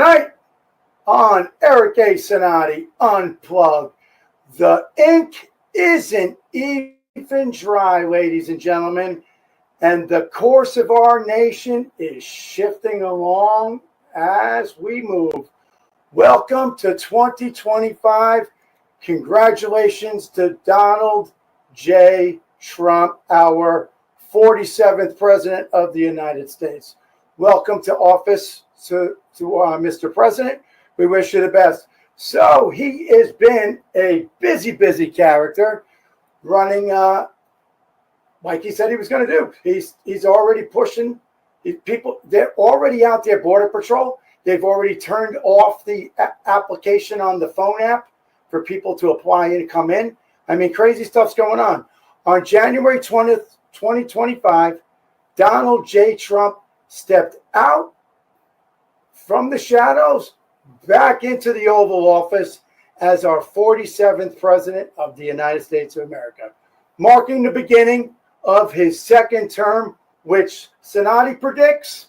Tonight on Eric A. Cinotti Unplugged, the ink isn't even dry, ladies and gentlemen, and the course of our nation is shifting along as we move. Welcome to 2025. Congratulations to Donald J. Trump, our 47th President of the United States. Welcome to office to Mr. President. We wish you the best. So he has been a busy character running like he said he was going to do. He's already pushing people. They're already out there, Border Patrol. They've already turned off the application on the phone app for people to apply and come in. I mean, crazy stuff's going on. On January 20th, 2025, Donald J. Trump stepped out from the shadows back into the Oval Office as our 47th President of the United States of America, marking the beginning of his second term, which Cinotti predicts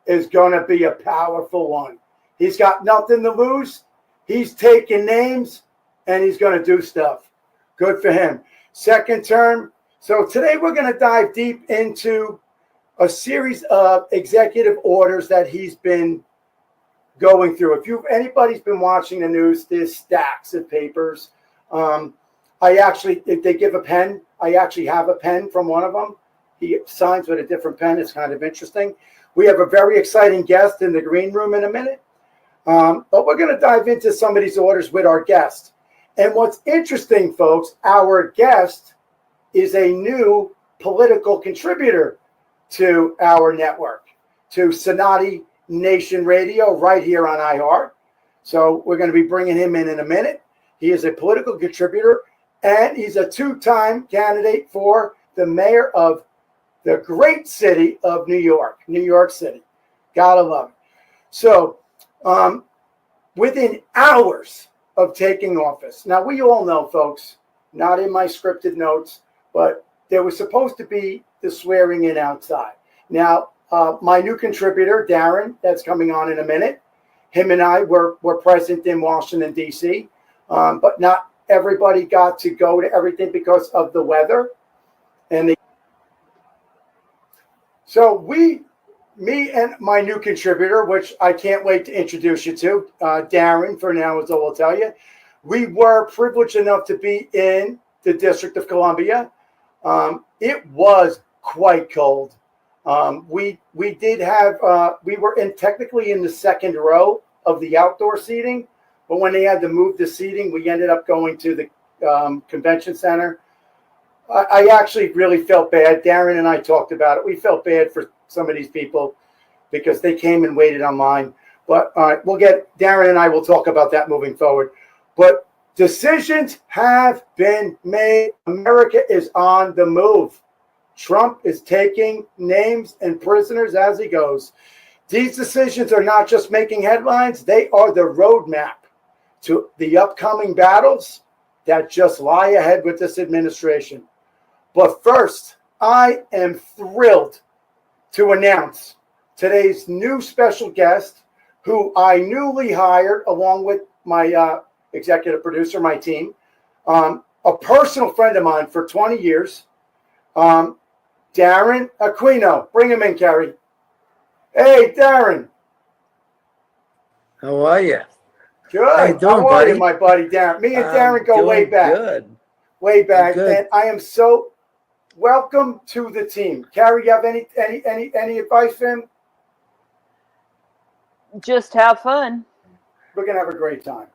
is going to be a powerful one. He's got nothing to lose. He's taking names, and he's going to do stuff. Good for him. Second term. So today we're going to dive deep into a series of executive orders that he's been going through. If anybody's been watching the news, there's stacks of papers. If they give a pen, I actually have a pen from one of them. He signs with a different pen. It's kind of interesting. We have a very exciting guest in the green room in a minute. But we're going to dive into some of these orders with our guest. And what's interesting, folks, our guest is a new political contributor to our network, to Cinotti Nation Radio right here on iHeart. So we're going to be bringing him in a minute. He is a political contributor, and he's a two-time candidate for the mayor of the great city of New York City. Gotta love it. So within hours of taking office, now we all know, folks, not in my scripted notes, but there was supposed to be the swearing in outside. Now, my new contributor, Darren, that's coming on in a minute, him and I were present in Washington, D.C., but not everybody got to go to everything because of the weather. So me and my new contributor, which I can't wait to introduce you to, Darren, for now, as I will tell you, we were privileged enough to be in the District of Columbia. It was quite cold. We were technically in the second row of the outdoor seating, but when they had to move the seating, we ended up going to the convention center. I actually really felt bad. Darren and I talked about it. We felt bad for some of these people because they came and waited online. But all right, Darren and I will talk about that moving forward. But decisions have been made. America is on the move. Trump is taking names and prisoners as he goes. These decisions are not just making headlines. They are the roadmap to the upcoming battles that just lie ahead with this administration. But first, I am thrilled to announce today's new special guest, who I newly hired along with my executive producer, my team, a personal friend of mine for 20 years, Darren Aquino. Bring him in, Carrie. Hey, Darren. How are you? Good. How you doing, How are buddy? you, my buddy, Darren? Me and Darren go way back. Good. Way back. Good. And I am so welcome to the team. Carrie, you have any advice for him? Just have fun. We're gonna have a great time.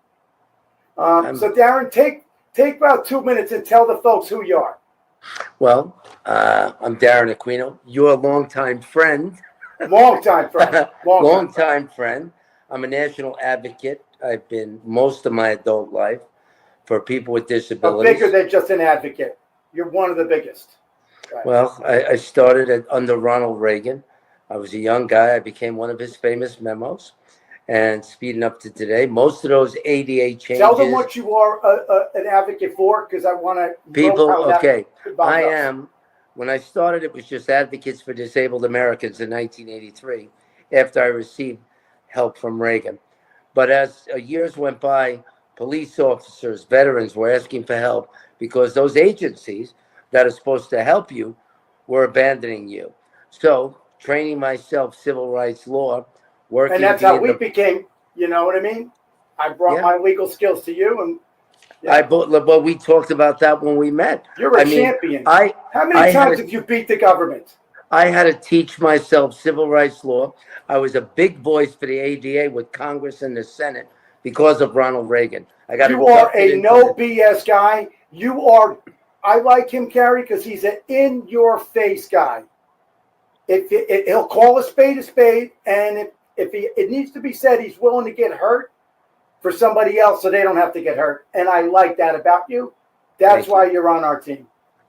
So Darren, take about 2 minutes and tell the folks who you are. Well, I'm Darren Aquino, your longtime friend. Long-time friend. Long-time friend. I'm a national advocate. I've been most of my adult life for people with disabilities. Bigger than just an advocate. You're one of the biggest. Right. Well, I started under Ronald Reagan. I was a young guy. I became one of his famous memos. And speeding up to today, most of those ADA changes. Tell them what you are an advocate for, because I want to. People, okay. I am. When I started, it was just Advocates for Disabled Americans in 1983, after I received help from Reagan. But as years went by, police officers, veterans were asking for help because those agencies that are supposed to help you were abandoning you. So, training myself civil rights law, And working that's how being we the became, you know what I mean? I brought yeah. my legal skills to you, and I yeah, well, we talked about that when we met. you're a I mean, champion. I How many I had times to have you beat the government? I had to teach myself civil rights law. I was a big voice for the ADA with Congress and the Senate because of Ronald Reagan. I got You are inducted a into no the BS guy. You are. I like him, Kerry, because he's an in-your-face guy. He'll call a spade, and if it needs to be said, he's willing to get hurt for somebody else so they don't have to get hurt. And I like that about you. That's why you're on our team.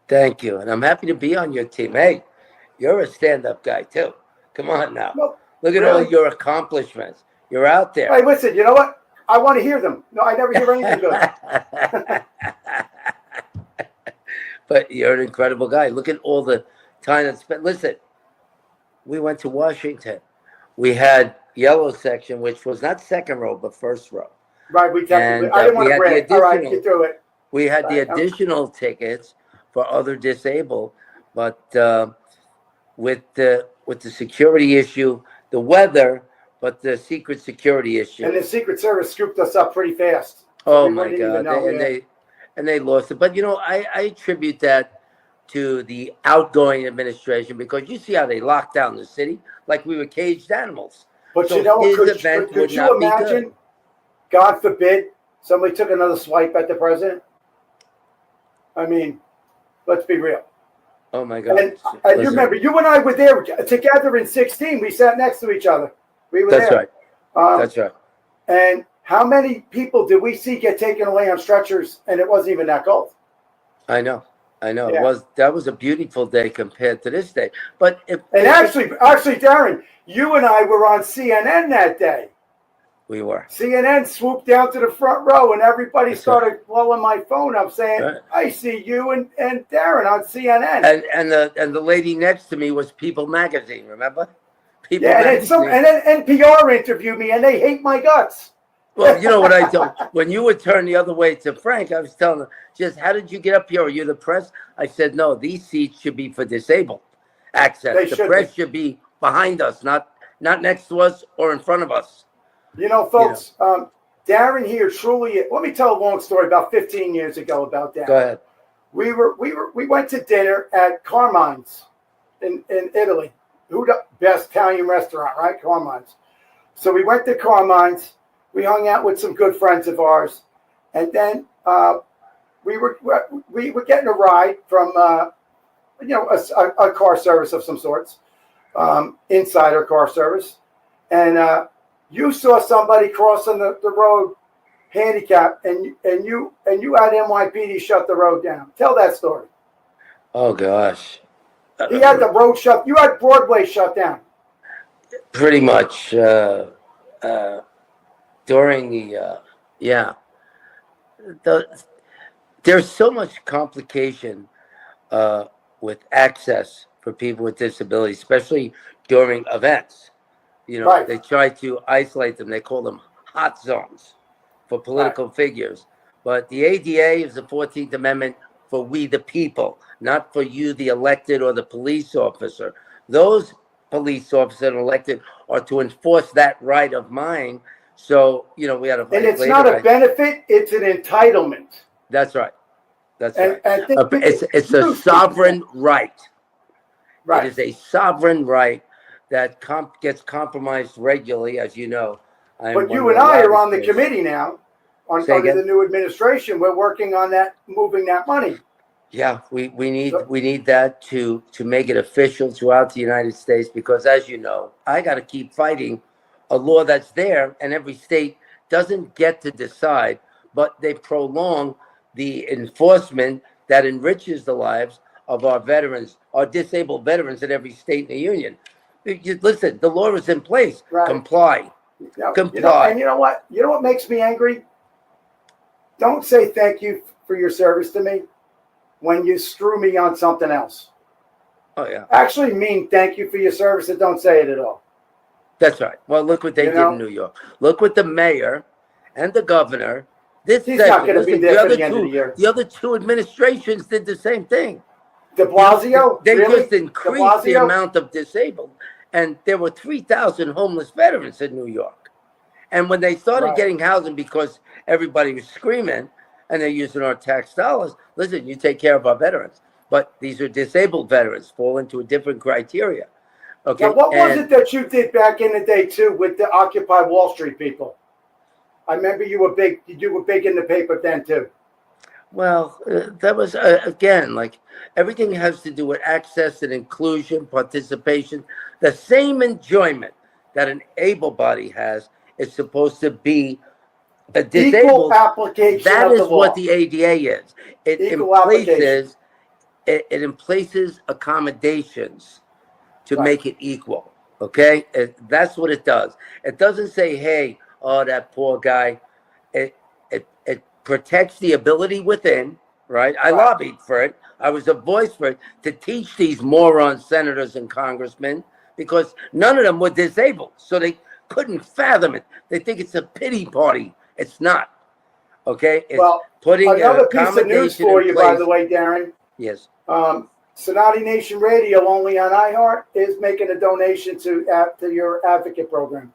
Thank you, and I'm happy to be on your team. Hey, you're a stand-up guy too. Come on now, Well, look at all really? your accomplishments. You're out there. Hey, listen, you know what? I want to hear them. No, I never hear anything good. But you're an incredible guy. Look at all the time that's spent. Listen, we went to Washington. We had yellow section, which was not second row, but first row. Right, we technically. And I didn't we want to had the brag. All right, additional, get through it. we had the Right, additional tickets for other disabled, but with the security issue, the weather, but the secret security issue. and the Secret Service scooped us up pretty fast. Oh we my wouldn't even God! know. They lost it. But you know, I attribute that to the outgoing administration because you see how they locked down the city like we were caged animals. But So you know, his event would could you not be good. imagine? God forbid somebody took another swipe at the president. I mean, let's be real. Oh my God! And you remember, you and I were there together in 16. We sat next to each other. We were That's there. right. That's right. And how many people did we see get taken away on stretchers, and it wasn't even that cold? I know. Yeah. That was a beautiful day compared to this day. But actually, Darren, you and I were on CNN that day. we were. CNN swooped down to the front row, and everybody started blowing my phone up, saying, Right. "I see you and Darren on CNN." And the lady next to me was People Magazine. Remember? People Yeah, Magazine. and then NPR interviewed me, and they hate my guts. Well, you know what I told when you would turn the other way to Frank, I was telling him, just how did you get up here? Are you the press? I said, no, these seats should be for disabled access. The press should be behind us, not next to us or in front of us. You know, folks, Darren here truly. Let me tell a long story about 15 years ago about Darren. Go ahead. We went to dinner at Carmine's in Italy. Who the best Italian restaurant, right? Carmine's. So we went to Carmine's. We hung out with some good friends of ours, and then we were getting a ride from a car service of some sorts, Insider car service, and you saw somebody crossing the road, handicapped, and you had NYPD shut the road down. Tell that story. Oh gosh. He had the road shut. You had Broadway shut down. Pretty much. During there's so much complication with access for people with disabilities, especially during events. You know, Right. They try to isolate them. They call them hot zones for political figures. But the ADA is the 14th Amendment for we the people, not for you, the elected or the police officer. Those police officers and elected are to enforce that right of mine. So, you know, we had a And it's not a benefit, it's an entitlement. That's right. That's right. And it's a sovereign right. Right. It is a sovereign right that gets compromised regularly, as you know. But you and I are on the committee now, under the new administration. We're working on that, moving that money. Yeah, we need that to make it official throughout the United States, because as you know, I got to keep fighting a law that's there, and every state doesn't get to decide, but they prolong the enforcement that enriches the lives of our veterans, our disabled veterans in every state in the union. Listen, the law is in place. Right. Comply. Comply. And you know what? You know what makes me angry? Don't say thank you for your service to me when you screw me on something else. Oh, yeah. Actually mean thank you for your service and don't say it at all. That's right. Well, look what they You did in know, New York. Look what the mayor and the governor. This he's not session, going to be listen, there for the end of the year. the other two administrations did the same thing. De Blasio, They really? just De increased the Blasio? amount of disabled, and there were 3,000 homeless veterans in New York. And when they started Right. getting housing because everybody was screaming and they're using our tax dollars, listen, you take care of our veterans. But these are disabled veterans, fall into a different criteria. Okay. Now, what was And it that you did back in the day too with the Occupy Wall Street people? I remember you were big in the paper then too. well, that was again like everything has to do with access and inclusion, participation. The same enjoyment that an able body has is supposed to be a Equal disabled. application That of the is what law. the ADA is. It Equal application. in places accommodations to Right. make it equal. Okay, that's what it does. It doesn't say, "Hey, oh, that poor guy." It protects the ability within. Right. I Right. lobbied for it. I was a voice for it to teach these moron senators and congressmen because none of them were disabled, so they couldn't fathom it. They think it's a pity party. It's not. Okay, it's Well, putting an another piece of news accommodation for in you, place. by the way, Darren. Yes. Cinotti Nation Radio, only on iHeart, is making a donation to your advocate program.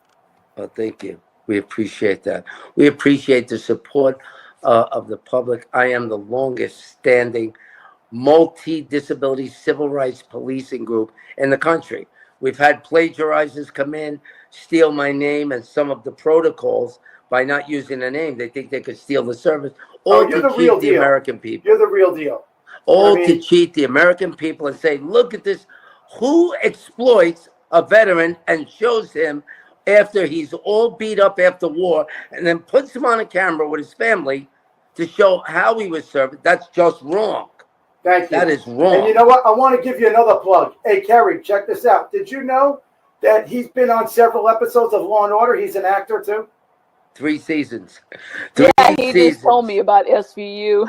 Well, thank you. We appreciate that. We appreciate the support of the public. I am the longest standing multi-disability civil rights policing group in the country. We've had plagiarizers come in, steal my name and some of the protocols by not using the name. They think they could steal the service, Oh, all you're to the real cheat the deal. American people. You're the real deal. All to cheat the American people and say, look at this. Who exploits a veteran and shows him after he's all beat up after war and then puts him on a camera with his family to show how he was served? That's just wrong. Thank you. That is wrong. And you know what? I want to give you another plug. Hey, Kerry, check this out. Did you know that he's been on several episodes of Law and Order? He's an actor too. 3 seasons. Yeah, he just told me about SVU.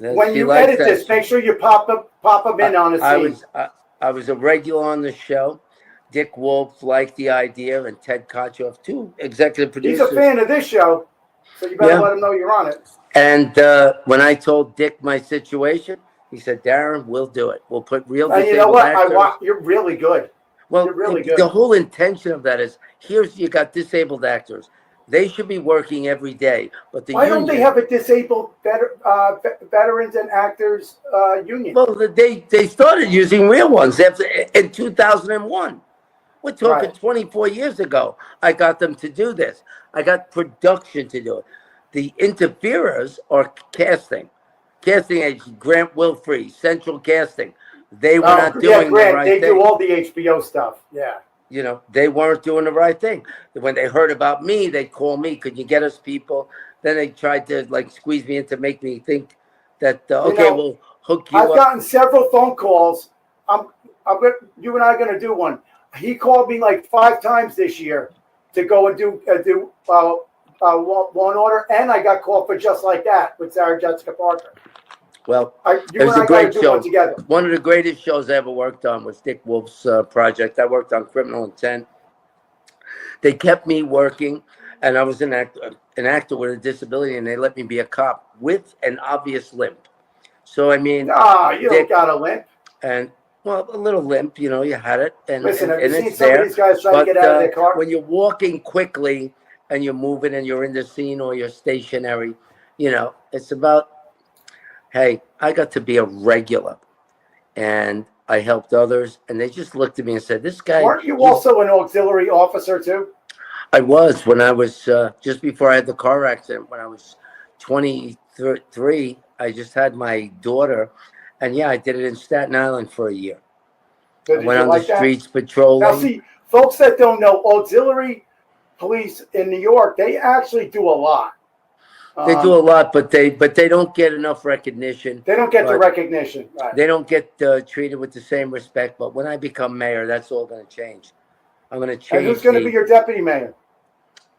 When you edit this, make sure you pop him in on the scene. I was a regular on the show. Dick Wolf liked the idea, and Ted Kotchoff, two executive producers. He's a fan of this show, so you better let him know you're on it. And when I told Dick my situation, he said, "Darren, we'll do it. We'll put real disabled you know what? actors." You're really good. Well, you're really good. The whole intention of that is, you got disabled actors. They should be working every day. But why don't they have a disabled veterans and actors union? Well, they started using real ones in 2001. We're talking 24 years ago. I got them to do this. I got production to do it. The interferers are casting agents, Grant Wilfrey, Central Casting. They were not doing the right thing. They do all the HBO stuff. Yeah. You know, they weren't doing the right thing. When they heard about me, they'd call me. Could you get us people? Then they tried to squeeze me in to make me think that we'll hook you up. I've gotten several phone calls. You and I are going to do one. He called me 5 times this year to go and do Law and Order, and I got called for Just Like That with Sarah Jessica Parker. Well, it was a great show. One of the greatest shows I ever worked on was Dick Wolf's project. I worked on Criminal Intent. They kept me working, and I was an actor with a disability, and they let me be a cop with an obvious limp. So, I mean... you don't got a limp. And, well, a little limp, you had it. And, listen, have you seen some of these guys trying to get out of their car? When you're walking quickly and you're moving and you're in the scene or you're stationary, it's about... Hey, I got to be a regular, and I helped others, and they just looked at me and said, "This guy." Weren't you also an auxiliary officer too? I was when I was just before I had the car accident. When I was 23, I just had my daughter, and I did it in Staten Island for a year. So I went on the streets patrolling. Now, see, folks that don't know, auxiliary police in New York, they actually do a lot. They do a lot, but they don't get enough recognition. They don't get the recognition. Right. They don't get treated with the same respect. But when I become mayor, that's all going to change. I'm going to change. And who's going to be your deputy mayor?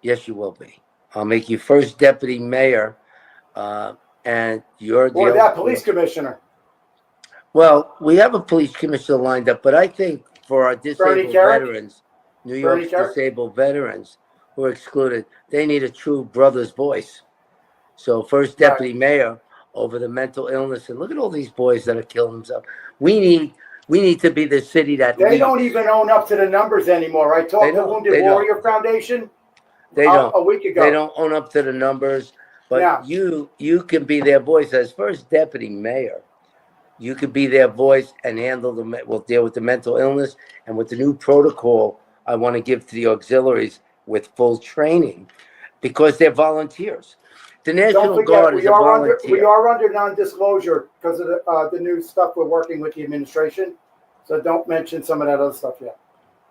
Yes, you will be. I'll make you first deputy mayor, and you're the or that police commissioner. Well, we have a police commissioner lined up, but I think for our disabled veterans, New Bernie York's Kerr? disabled veterans who are excluded. They need a true brother's voice. So first Right. deputy mayor over the mental illness, and look at all these boys that are killing themselves. We need to be the city that They leads. don't even own up to the numbers anymore. I talked to Wounded Warrior Foundation They don't. a week ago. They don't own up to the numbers. But Yeah. you can be their voice as first deputy mayor. You could be their voice and handle we'll deal with the mental illness and with the new protocol I want to give to the auxiliaries with full training because they're volunteers. The Don't National forget, Guard is a volunteer. we are under non-disclosure because of the new stuff we're working with the administration. So don't mention some of that other stuff yet.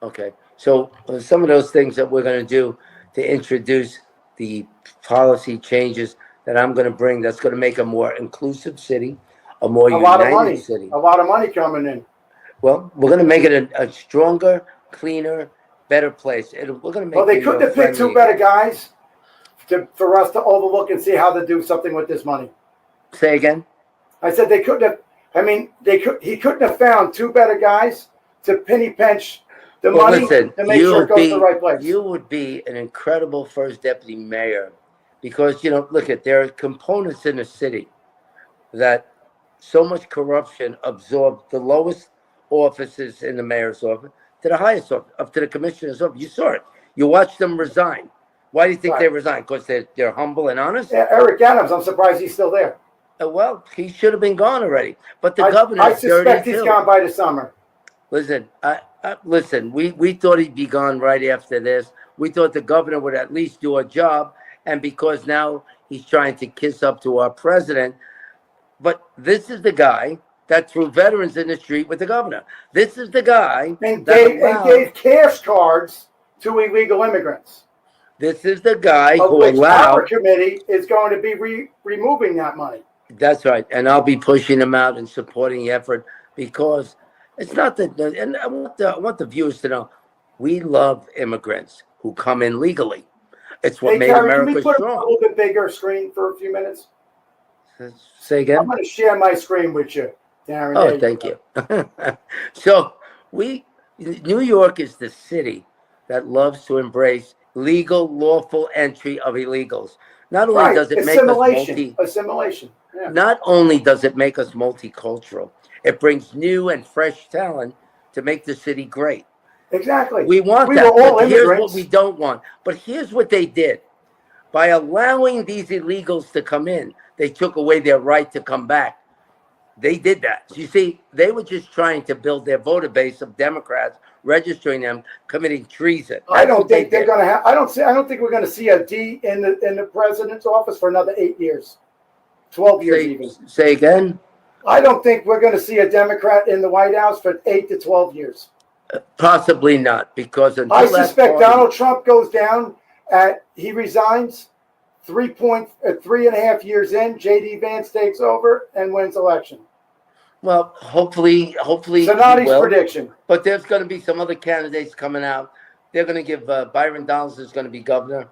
Okay. So some of those things that we're going to do to introduce the policy changes that I'm going to bring that's going to make a more inclusive city, a more united city. A lot of money coming in. Well, we're going to make it a stronger, cleaner, better place. We're going to make. Well, they couldn't have picked two better guys for us to overlook and see how to do something with this money. Say again. I said they couldn't have. I mean, he couldn't have found two better guys to penny pinch the money to make sure it goes to the right place. You would be an incredible first deputy mayor because, look there are components in the city that so much corruption absorbed the lowest offices in the mayor's office to the highest office, up to the commissioner's office. You saw it. You watched them resign. Why do you think they resign? Because they're humble and honest? Yeah, Eric Adams, I'm surprised he's still there. Well, he should have been gone already. But the governor, I suspect he's gone by the summer. Listen, listen. We thought he'd be gone right after this. We thought the governor would at least do a job, and because now he's trying to kiss up to our president. But this is the guy that threw veterans in the street with the governor. This is the guy and gave cash cards to illegal immigrants. This is the guy who allowed. Our committee is going to be removing that money. That's right, and I'll be pushing them out and supporting the effort because it's not that. And I want the viewers to know we love immigrants who come in legally. It's what made America strong. Can we put a little bit bigger screen for a few minutes? Say again. I'm going to share my screen with you, Darren. Oh, thank you. So New York is the city that loves to embrace legal, lawful entry of illegals. Not only does it make us assimilation. Yeah. Not only does it make us multicultural, it brings new and fresh talent to make the city great. Exactly. We want that. But here's what we don't want. But here's what they did. By allowing these illegals to come in, they took away their right to come back. They did that. You see, they were just trying to build their voter base of Democrats, registering them, committing treason. I don't think they're going to have. I don't think we're going to see a D in the president's office for another 8 years, 12 years even. Say again. I don't think we're going to see a Democrat in the White House for 8 to 12 years. Possibly not, because I suspect Donald Trump goes down. He resigns. 3.5 years in, J.D. Vance takes over and wins election. Well, hopefully. Cinotti's prediction. But there's going to be some other candidates coming out. They're going to give Byron Donalds is going to be governor.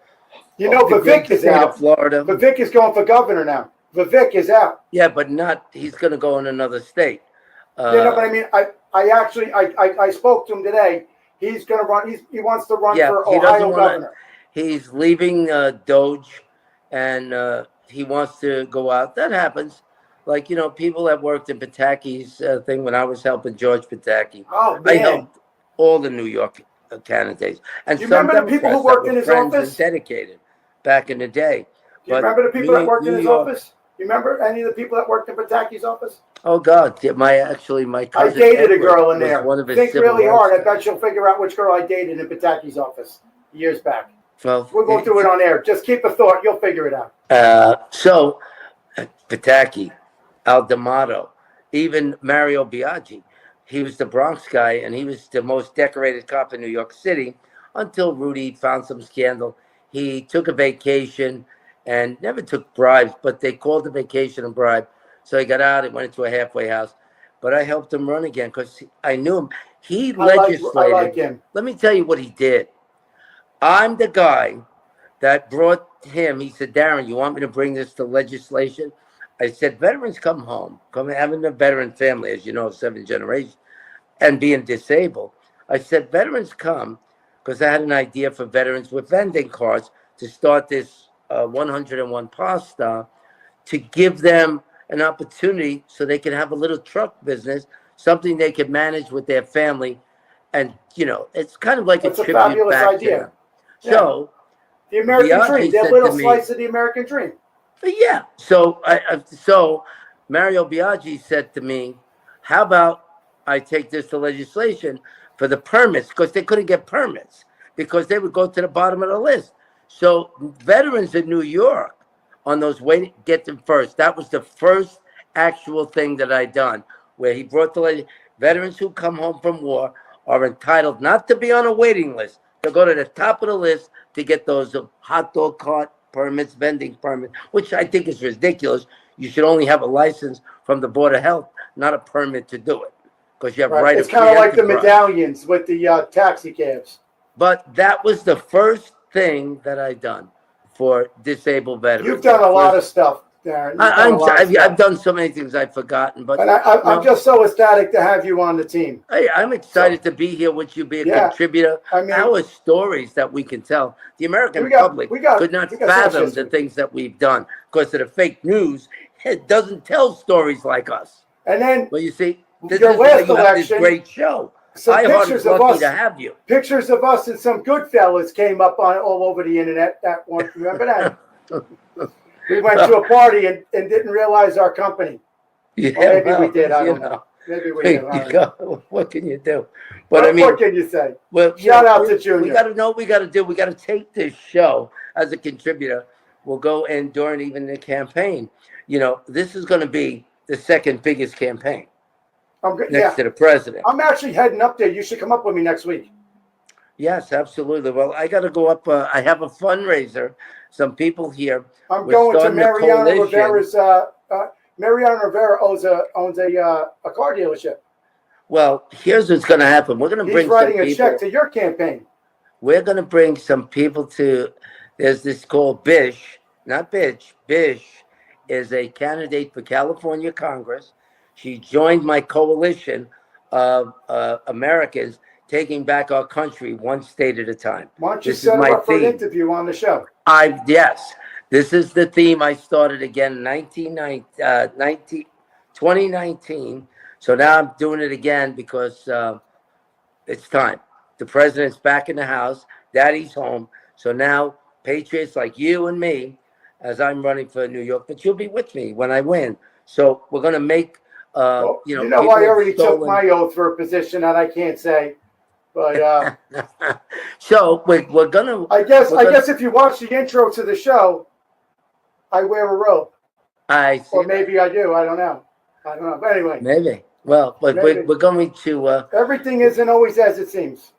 Vivek is out. Florida. Vivek is going for governor now. Vivek is out. Yeah, but he's going to go in another state. But I mean, I spoke to him today. He's going to run. He wants to run for Ohio governor. He's leaving Doge, and he wants to go out. That happens. Like, people that worked in Pataki's thing when I was helping George Pataki. Oh, man. I helped all the New York candidates. And you remember the people who worked in his office? Dedicated back in the day. Do you remember the people that worked in his office? You remember any of the people that worked in Pataki's office? Oh, God. My cousin I dated a girl in there. One of his Think really hard. I bet you'll figure out which girl I dated in Pataki's office years back. Well, we'll go through it on air. Just keep a thought. You'll figure it out. So, Pataki, Aldamato, even Mario Biaggi. He was the Bronx guy, and he was the most decorated cop in New York City until Rudy found some scandal. He took a vacation and never took bribes, but they called the vacation a bribe. So he got out and went into a halfway house. But I helped him run again because I knew him. He legislated. I like him. Let me tell you what he did. I'm the guy that brought him. He said, Darren, you want me to bring this to legislation? I said, veterans come home, having a veteran family, as you know, 7 generations, and being disabled. I said, veterans come because I had an idea for veterans with vending cards to start this 101 pasta, to give them an opportunity so they can have a little truck business, something they can manage with their family. And, it's kind of like That's a a tribute fabulous back idea. to them. Yeah. So the American dream, Biaggi their said little to me, slice of the American dream. yeah. So Mario Biaggi said to me, how about I take this to legislation for the permits, because they couldn't get permits because they would go to the bottom of the list. So veterans in New York on those waiting, get them first. That was the first actual thing that I done, where he brought the veterans who come home from war are entitled not to be on a waiting list. They'll go to the top of the list to get those hot dog cart permits, vending permits, which I think is ridiculous. You should only have a license from the Board of Health, not a permit to do it, because you have right It's of kind of like the enterprise. medallions with the taxi cabs. But that was the first thing that I done for disabled veterans. You've done a lot of stuff, Darren. I've done so many things I've forgotten, but and I'm just so ecstatic to have you on the team. I'm excited to be here with you, be a contributor. I mean, our stories that we can tell. The American public could not fathom the things that we've done because of the fake news. It doesn't tell stories like us. And then, well, you see, this your is last why you have election, this great show. Some iHeart pictures is of lucky us, to have you. Pictures of us and some good fellas came up on all over the internet. That one, remember that? We went to a party and didn't realize our company. Yeah, or maybe we did. I don't know. Maybe we did. What can you do? But I mean, what can you say? Well, shout out to Junior. We got to know what we got to do. We got to take this show as a contributor. We'll go in during even the campaign. This is going to be the second biggest campaign next to the president. I'm actually heading up there. You should come up with me next week. Yes, absolutely. Well, I got to go up. I have a fundraiser. Some people here. I'm going to Mariano Rivera's. Mariano Rivera owns a car dealership. Well, here's what's going to happen. We're going to bring. He's writing a check to your campaign. We're going to bring some people to. There's this called Bish, not Bitch. Bish is a candidate for California Congress. She joined my coalition of Americans taking back our country one state at a time. Why don't you set her up for an interview on the show? Yes. This is the theme I started again in 2019. So now I'm doing it again because it's time. The president's back in the house. Daddy's home. So now patriots like you and me, as I'm running for New York, but you'll be with me when I win. So we're going to make, I already took my oath for a position that I can't say. But so we're gonna. I guess if you watch the intro to the show, I wear a robe. I see. Or maybe I do. I don't know. But anyway. Maybe. Well, but we're going to. Everything isn't always as it seems.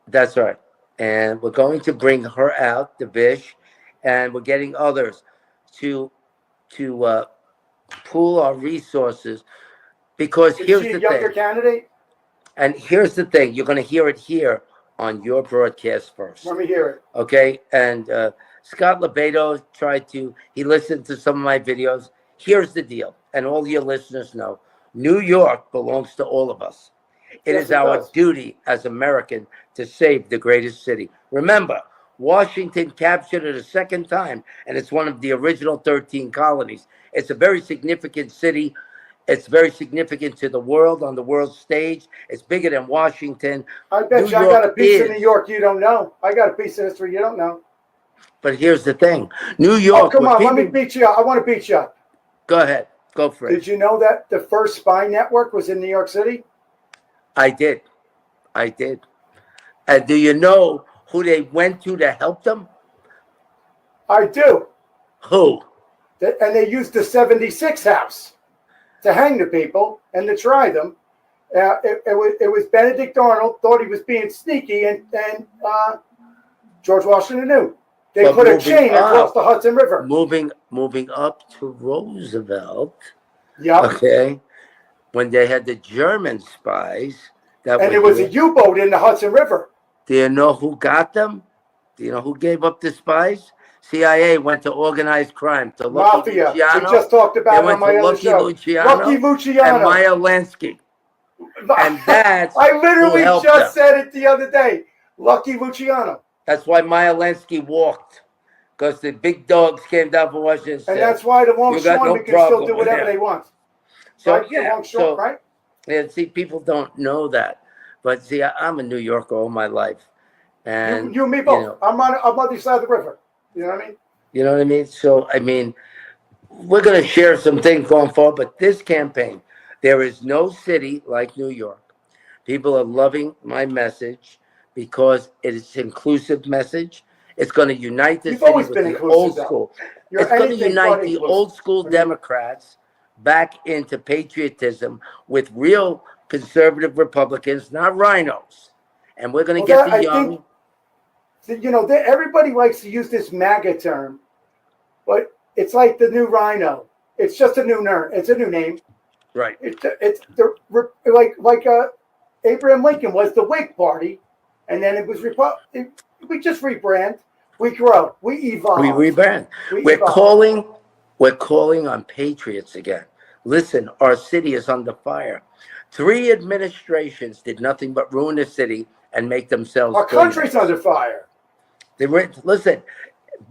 That's right, and we're going to bring her out, the Bish, and we're getting others to pool our resources because here's the thing. Is she a younger candidate? And here's the thing, you're going to hear it here on your broadcast first. Let me hear it. Okay? And Scott Lebedo he listened to some of my videos. Here's the deal, and all your listeners know, New York belongs to all of us. It is our duty as Americans to save the greatest city. Remember, Washington captured it a second time, and it's one of the original 13 colonies. It's a very significant city. It's very significant to the world on the world stage. It's bigger than Washington. I bet I got a piece of New York you don't know. I got a piece of history you don't know. But here's the thing. New York. Oh, come on. Let me beat you up. I want to beat you up. Go ahead. Go for it. Did you know that the first spy network was in New York City? I did. And do you know who they went to help them? I do. Who? And they used the 76 house to hang the people and to try them. It was Benedict Arnold thought he was being sneaky, and George Washington knew. They put a chain across the Hudson River. Moving up to Roosevelt. Yeah. Okay. When they had the German spies. And there was a U-boat in the Hudson River. Do you know who got them? Do you know who gave up the spies? CIA went to organized crime. To Mafia. Luciano. We just talked about it on my other show. Lucky Luciano. And Maya Lansky. And that's I literally just said it the other day. Lucky Luciano. That's why Meyer Lansky walked, because the big dogs came down from Washington State. And that's why the longshoremen can still do whatever they want. So, right? yeah. Longshore, right? Yeah, see, people don't know that. But see, I'm a New Yorker all my life. And you and me both. I'm on the side of the river. You know what I mean? You know what I mean? So, I mean, we're going to share some things going forward, but this campaign, there is no city like New York. People are loving my message because it's an inclusive message. It's going to unite the city with the old school. It's going to unite the old school Democrats back into patriotism with real conservative Republicans, not rhinos. And we're going to get the young. You know, everybody likes to use this MAGA term, but it's like the new rhino. It's just a new name. It's a new name. Right. It's like Abraham Lincoln was the Whig Party, and then it was we just rebrand, we grow, we evolve. We rebrand. We're calling on patriots again. Listen, our city is under fire. 3 administrations did nothing but ruin the city and make themselves. Our country's under fire. Listen,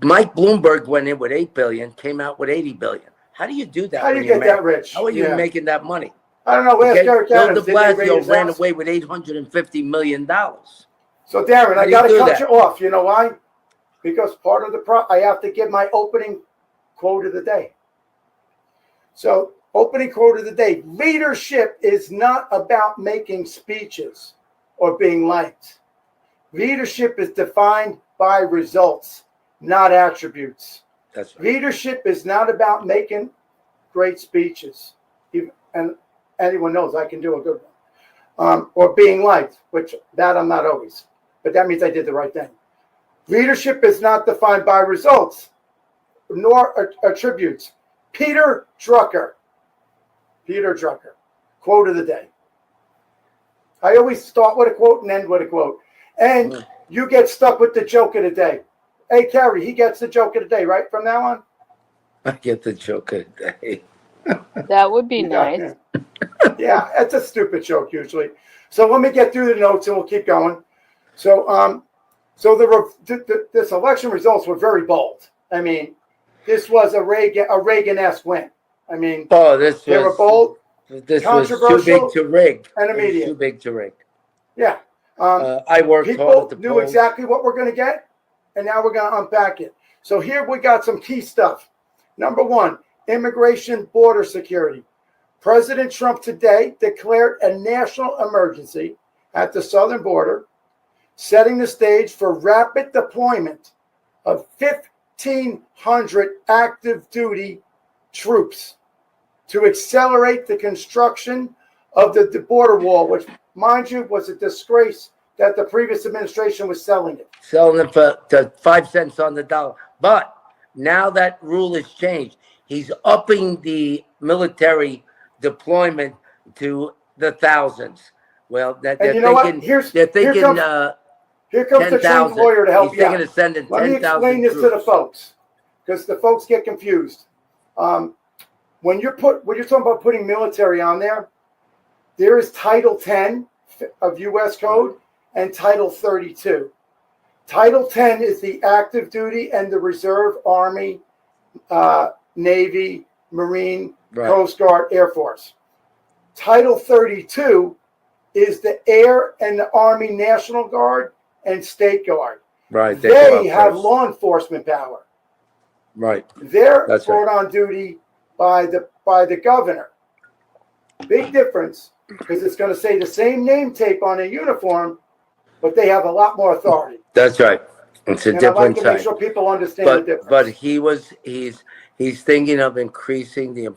Mike Bloomberg went in with $8 billion, came out with $80 billion. How do you do that? How do you get that rich? How are you making that money? I don't know. Bill de Blasio ran away with $850 million. So, Darren, I got to cut you off. You know why? Because part of I have to give my opening quote of the day. So, opening quote of the day: leadership is not about making speeches or being liked. Leadership is defined by results, not attributes. That's right. Leadership is not about making great speeches. And anyone knows I can do a good one. Or being liked, which that I'm not always. But that means I did the right thing. Leadership is not defined by results, nor attributes. Peter Drucker, quote of the day. I always start with a quote and end with a quote. And you get stuck with the joke of the day. Hey, Kerry, he gets the joke of the day, right? From now on? I get the joke of the day. That would be nice. Yeah, it's a stupid joke usually. So let me get through the notes and we'll keep going. So, this election results were very bold. I mean, this was a Reagan-esque win. I mean, they were bold, controversial, was too big to rig, and immediate. Too big to rig. Yeah. I worked hard at the people knew exactly what we're going to get, and now we're going to unpack it. So here we got some key stuff. Number 1, immigration border security. President Trump today declared a national emergency at the southern border, setting the stage for rapid deployment of 1,500 active duty troops to accelerate the construction of the border wall, which, mind you, was a disgrace that the previous administration was selling it. Selling it for 5 cents on the dollar. But now that rule has changed. He's upping the military deployment to the thousands. Well, they're thinking here comes the trained lawyer to help you out. Let me explain this to the folks, because the folks get confused. When you're talking about putting military on there, there is Title 10 of U.S. Code and Title 32. Title 10 is the active duty and the reserve Army, Navy, Marine, Coast Guard, Air Force. Title 32 is the Air and the Army National Guard and State Guard. Right. They have law enforcement power. Right. They're brought on duty by the governor. Big difference, because it's going to say the same name tape on a uniform, but they have a lot more authority. That's right. It's a different I like to make sure people understand the difference. But he's thinking of increasing the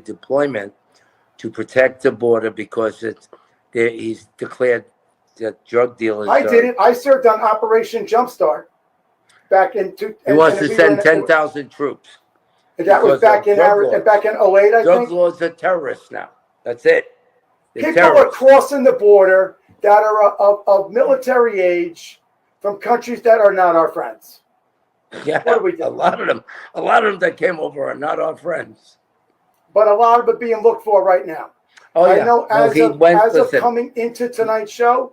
deployment to protect the border because he's declared that drug dealers. I did it. I served on Operation Jumpstart back in. He wants to send 10,000 troops. That was back in 08, I think. Drug lords are terrorists now. That's it. People are crossing the border that are of military age from countries that are not our friends. Yeah, what do we do? A lot of them that came over are not our friends. But a lot of it being looked for right now. Oh, yeah. I know as of coming into tonight's show,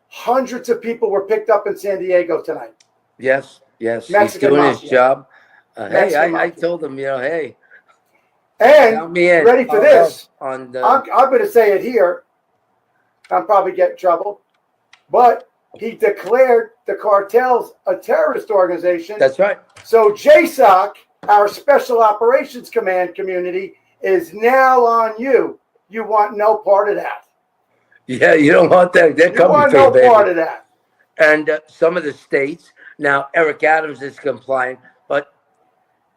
Hundreds of people were picked up in San Diego tonight. Yes, he's Mexican doing mafia. his job. Hey, Mexican I mafia. told him, hey, And count me in. ready for I'll this? help on the. I'm going to say it here. I'm probably getting in trouble. But he declared the cartels a terrorist organization. That's right. So JSOC, our Special Operations Command community, is now on you. You want no part of that. Yeah, you don't want that. They're You coming want for you, no baby. part of that. And some of the states, now Eric Adams is compliant, but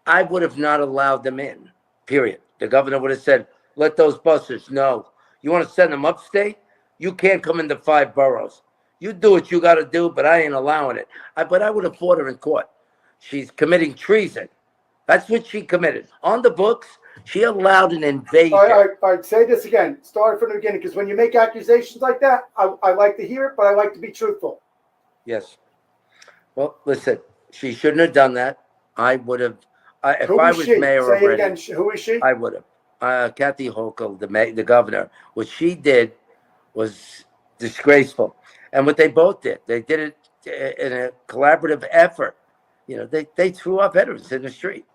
I would have not allowed them in, period. The governor would have said, let those buses know. You want to send them upstate? You can't come into 5 boroughs. You do what you got to do, but I ain't allowing it. But I would have fought her in court. She's committing treason. That's what she committed. On the books, she allowed an invasion. All right, say this again. Start from the beginning, because when you make accusations like that, I like to hear it, but I like to be truthful. Yes. Well, listen, she shouldn't have done that. I would have. If Who I is was she? mayor Say it already, again. Who is she? I would have. Kathy Hochul, the governor, what she did was disgraceful. And what they both did, they did it in a collaborative effort. They threw off veterans in the street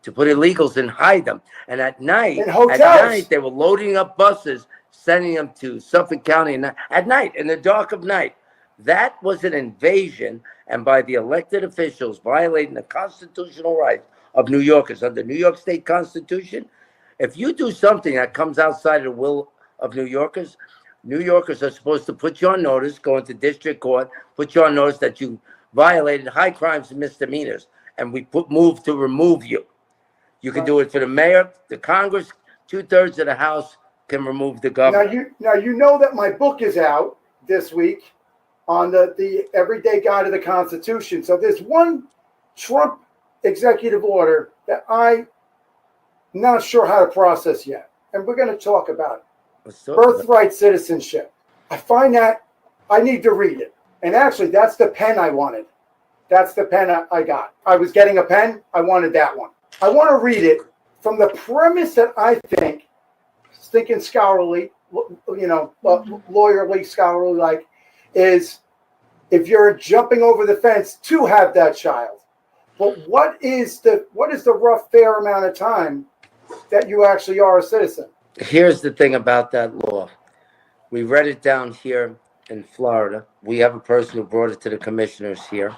to put illegals and hide them. And at night, In hotels. they were loading up buses, sending them to Suffolk County at night, in the dark of night. That was an invasion, and by the elected officials violating the constitutional rights of New Yorkers under New York State Constitution. If you do something that comes outside of the will of New Yorkers are supposed to put you on notice, go into district court, put you on notice that you violated high crimes and misdemeanors, and we move to remove you. You can do it for the mayor, the Congress, 2/3 of the House can remove the governor. Now you know that my book is out this week on the Everyday Guide to the Constitution. So there's one Trump executive order that I'm not sure how to process yet, and we're going to talk about it. Birthright citizenship. I find that I need to read it. And actually, that's the pen I wanted. That's the pen I got. I was getting a pen. I wanted that one. I want to read it from the premise that I think, thinking scholarly, lawyerly, scholarly, like, is if you're jumping over the fence to have that child. But what is the rough, fair amount of time that you actually are a citizen? Here's the thing about that law. We read it down here in Florida. We have a person who brought it to the commissioners here,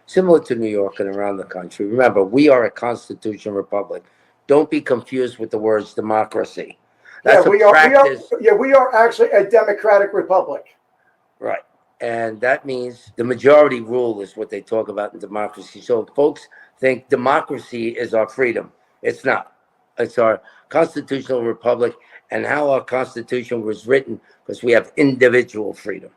similar to New York and around the country. Remember, we are a constitutional republic. Don't be confused with the words democracy. That's we are actually a democratic republic. Right. And that means the majority rule is what they talk about in democracy. So folks think democracy is our freedom. It's not. It's our constitutional republic, and how our constitution was written, because we have individual freedom.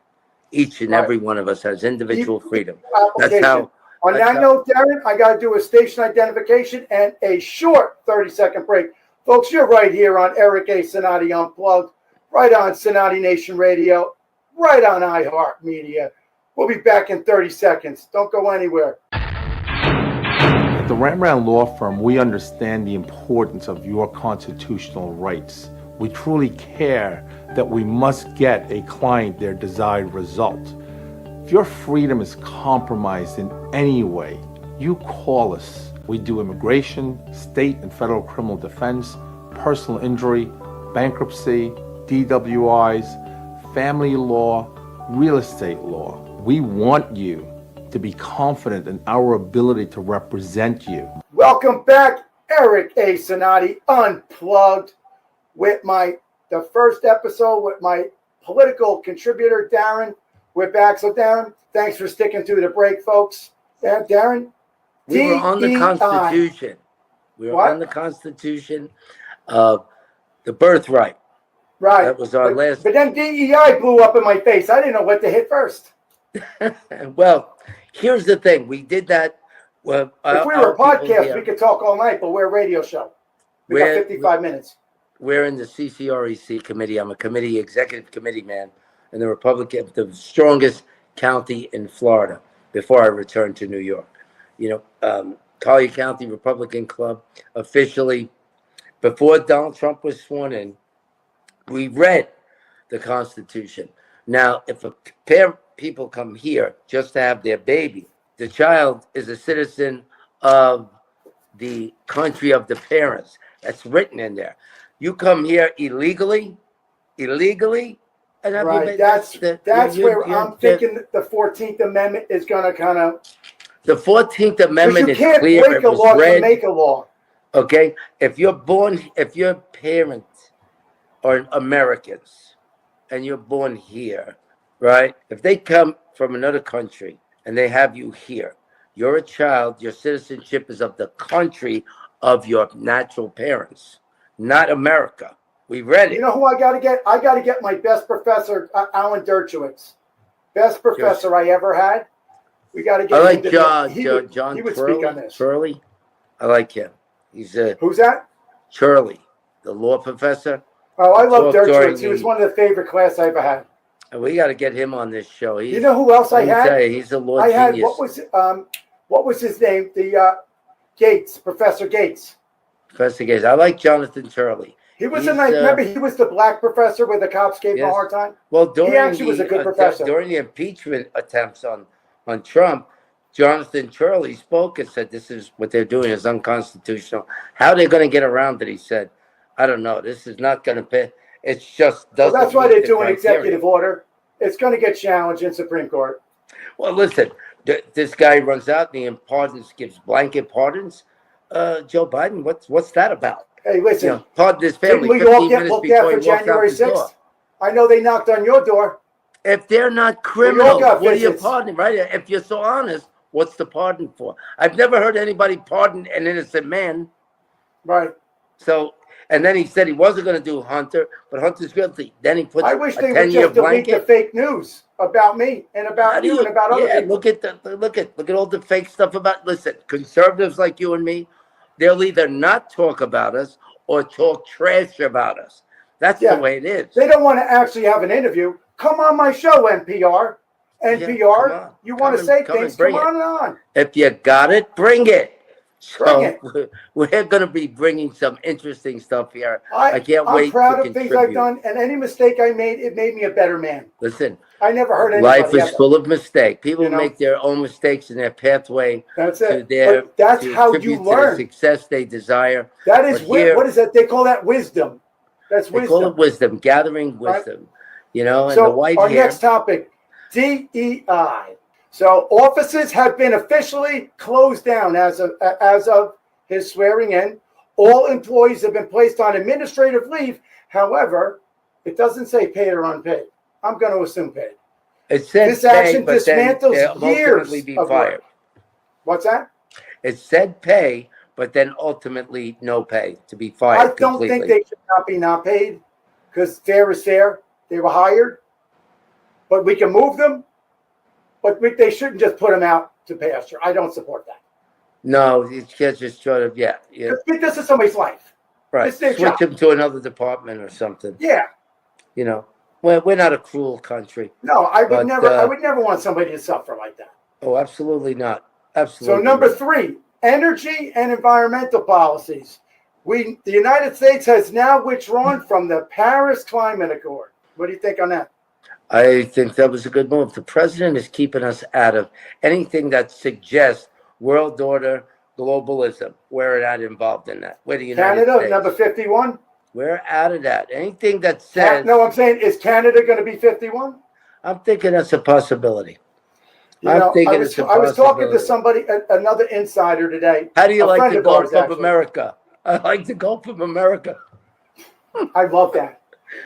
Each and every one of us has individual freedom. That's how. On that note, Darren, I got to do a station identification and a short 30-second break. Folks, you're right here on Eric A. Cinotti Unplugged, right on Cinotti Nation Radio, right on iHeartMedia. We'll be back in 30 seconds. Don't go anywhere. At the Rembrandt Law Firm, we understand the importance of your constitutional rights. We truly care that we must get a client their desired result. If your freedom is compromised in any way, you call us. We do immigration, state and federal criminal defense, personal injury, bankruptcy, DWIs, family law, real estate law. We want you to be confident in our ability to represent you. Welcome back, Eric A. Cinotti Unplugged, with the first episode with my political contributor, Darren. We're back. So, Darren, thanks for sticking through the break, folks. Yeah, Darren? We were on the Constitution. We were on the Constitution of the birthright. Right. That was our last. But then DEI blew up in my face. I didn't know what to hit first. Well, here's the thing. We did that. Well, if we were a podcast, we could talk all night, but we're a radio show. We got 55 minutes. We're in the CCREC committee. I'm a executive committee man in the Republican, the strongest county in Florida before I returned to New York. Collier County Republican Club officially, before Donald Trump was sworn in, we read the Constitution. Now, if a people come here just to have their baby. The child is a citizen of the country of the parents. That's written in there. You come here illegally, and have your Right. baby. That's where I'm thinking that the 14th Amendment is going to kind of. The 14th Because Amendment you is can't clear. break It a was law to read. make a law. Okay, if your parents are Americans and you're born here, right? If they come from another country and they have you here, you're a child. Your citizenship is of the country of your natural parents, not America. We read You it. know who I got to get? I got to get my best professor, Alan Dershowitz. Best professor I ever had. We got to get I him like to John he would speak on Turley. this. Turley. I like him. He's Who's that? Turley, the law professor. Oh, I love Talk during Dershowitz. He was one of the favorite class I ever had. And we got to get him on this show. You know who else I Let me had? tell you, he's a law I had genius. what was his name? The Gates, Professor Gates. Professor Gates. I like Jonathan Turley. He was a nice. Remember, he was the black professor where the cops gave him a Yes. hard time. Well, He actually was a good professor. during the impeachment attempts on Trump, Jonathan Turley spoke and said, "This is what they're doing is unconstitutional. How they're going to get around it?" He said, "I don't know. This is not going to pay. It's just Well, doesn't." that's why meet they the do an criteria." executive order. It's going to get challenged in Supreme Court. Well, listen, this guy runs out and he pardons, gives blanket pardons. Joe Biden, what's that about? Hey, listen. Pardon his Didn't family we 15 all get minutes looked at before for he walks out January the door. 6th? I know they knocked on your door. If they're not We criminals, all got what are you visits. pardoning, right? If you're so honest, what's the pardon for? I've never heard anybody pardon an innocent man. Right. So, and then he said he wasn't going to do Hunter, but Hunter's guilty. Then he puts I wish a they would 10-year just delete the blanket. fake news about me and How about do you and about other Yeah, people. look at all the fake stuff about. Listen, conservatives like you and me, they'll either not talk about us or talk trash about us. That's the way it is. They don't want to actually have an interview. Come on my show, NPR. NPR, come on. you want to Come say and things, bring come it. on and on. If you got it, bring it. Bring it. We're going to be bringing some interesting stuff here. I can't I'm wait proud to of things I've contribute. done, and any mistake I made, it made me a better man. Listen, I never hurt anybody. life is ever. full of mistakes. People You know? make their own mistakes in their pathway That's to it. their But that's to how attribute you to the learn. success they desire. That is But here- what is that? They call that wisdom. That's They wisdom. call it wisdom, gathering Right. wisdom. You know, and So the white our hair. next topic, DEI. So offices have been officially closed down as of his swearing in. All employees have been placed on administrative leave. However, it doesn't say paid or unpaid. I'm going to assume paid. It said This action pay, but then dismantles they'll years ultimately be of fired. work. What's that? It said pay, but then ultimately no pay to be I fired don't completely. think they should not be not paid because fair is fair. They were hired, but we can move them. But they shouldn't just put them out to pasture. I don't support that. No, you can't just sort of yeah. This is somebody's life. Right. It's their Switch job. them to another department or something. Yeah. You know, we're not a cruel country. No, I would But, never. I would never want somebody to suffer like that. Oh, absolutely not. Absolutely. So number not. 3, energy and environmental policies. The United States has now withdrawn from the Paris Climate Accord. What do you think on that? I think that was a good move. The president is keeping us out of anything that suggests world order, globalism. We're not involved in that. We're the United Canada, States. number 51. We're out of that. Anything that says No, I'm saying, is Canada going to be 51? I'm thinking that's a possibility. You I'm know, thinking I it's a was talking to possibility. somebody, another insider today. How do you a like friend the of ours, Gulf of actually. America? I like the Gulf of America. I love that.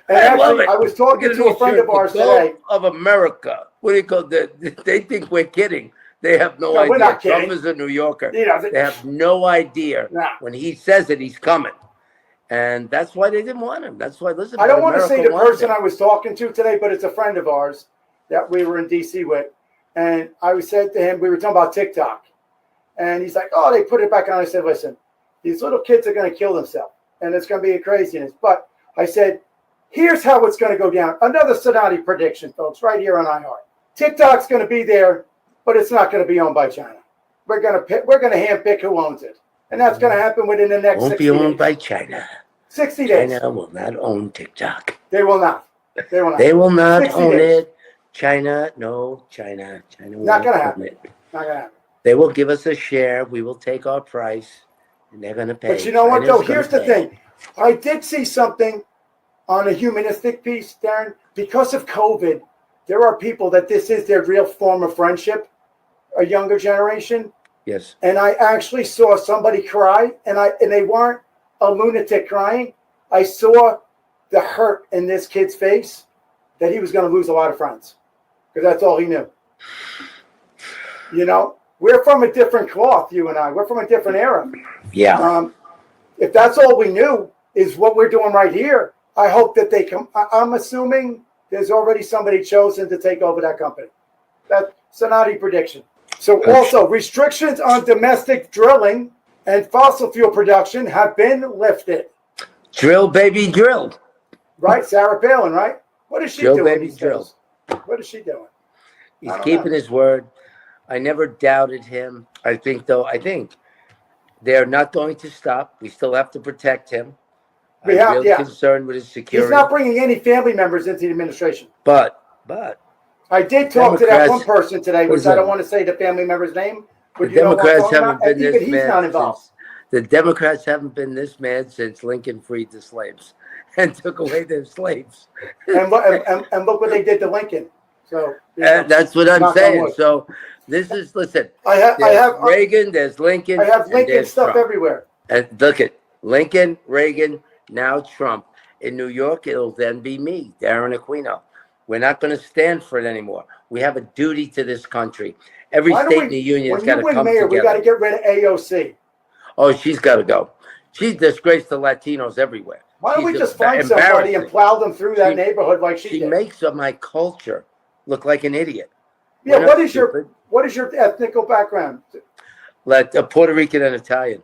And I love actually, it. I was talking Look at to a this friend shirt, of ours the Gulf today. of America. What do you call that? They think we're kidding. They have no No, we're idea. not kidding. Trump is a New Yorker. You know, They have no idea. Nah. When he says it, he's coming. And that's why they didn't want him. That's why, listen, I don't want to America say the wanted person him. I was talking to today, but it's a friend of ours that we were in D.C. with. And I said to him, we were talking about TikTok. And he's like, oh, they put it back on. I said, listen, these little kids are going to kill themselves. And it's going to be a craziness. But I said, here's how it's going to go down. Another Cinotti prediction, folks, right here on iHeart. TikTok's going to be there, but it's not going to be owned by China. We're going to handpick who owns it. And that's going to happen within the next Won't 60 be owned days. by China. 60 days. China will not own TikTok. They will not. They will not. They will not 60 own days. it. China, no, China Not won't gonna happen. permit. Not gonna happen. They will give us a share. We will take our price, and they're going to pay. But you know what, China's though? gonna Here's the pay. thing. I did see something on a humanistic piece, Darren. Because of COVID, there are people that this is their real form of friendship, a younger generation. Yes. And I actually saw somebody cry, and they weren't a lunatic crying. I saw the hurt in this kid's face that he was going to lose a lot of friends because that's all he knew. You know, we're from a different cloth, you and I. We're from a different era. Yeah. If that's all we knew is what we're doing right here, I hope that they come. I'm assuming there's already somebody chosen to take over that company. That's Cinotti prediction. So also, restrictions on domestic drilling and fossil fuel production have been lifted. Drill, baby, drill. Right? Sarah Palin, right? What is she Drill, doing baby, these drill. days? What is she doing? He's keeping his word. I never doubted him. I think they're not going to stop. We still have to protect him. I'm real concerned with his security. He's not bringing any family members into the administration. But I did talk to that one person today, which I don't want to say the family member's name. The Democrats haven't been this mad the Democrats haven't been this mad since Lincoln freed the slaves and took away their slaves. and look what they did to Lincoln. So that's what I'm saying. So this is listen. I have Reagan. There's Lincoln. I have Lincoln stuff Trump. Everywhere. And look at Lincoln, Reagan, now Trump. In New York, it'll then be me, Darren Aquino. We're not going to stand for it anymore. We have a duty to this country. Every state in the union has got to come together. We got to get rid of AOC. Oh, she's got to go. She's disgraced the Latinos everywhere. Why don't we just find somebody and plow them through that neighborhood like she did? She makes my culture look like an idiot. Yeah, what is your ethnic background? Like Puerto Rican and Italian.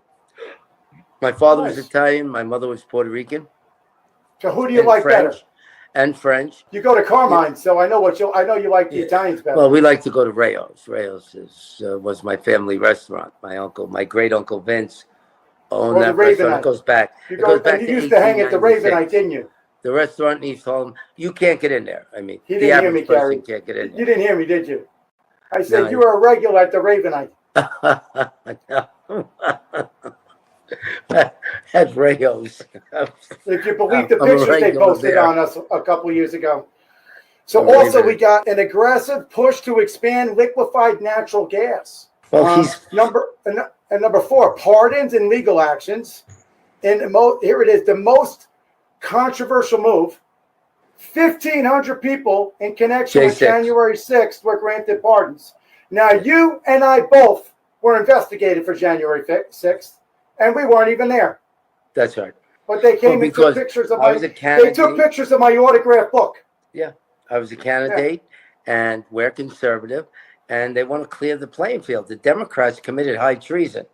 My father was Italian. My mother was Puerto Rican. So who do you like better? And French. You go to Carmine, so I know you like the Italians better. Well, we like to go to Rayo's. Rayo's was my family restaurant. My great uncle Vince owned that restaurant. It goes back. You used to hang at the Ravenite, didn't you? The restaurant in East Harlem. You can't get in there. I mean, you didn't hear me, Gary. Can't get in there. You didn't hear me, did you? I said you were a regular at the Ravenite. At Rayo's. If you believe the pictures they posted on us a couple years ago. So also we got an aggressive push to expand liquefied natural gas. Well, number 4, pardons and legal actions. And here it is, the most controversial move. 1,500 people in connection with January 6th were granted pardons. Now, you and I both were investigated for January 6th, and we weren't even there. That's right. But they came and took pictures of they took pictures of my autographed book. Yeah, I was a candidate, and we're conservative, and they want to clear the playing field. The Democrats committed high treason.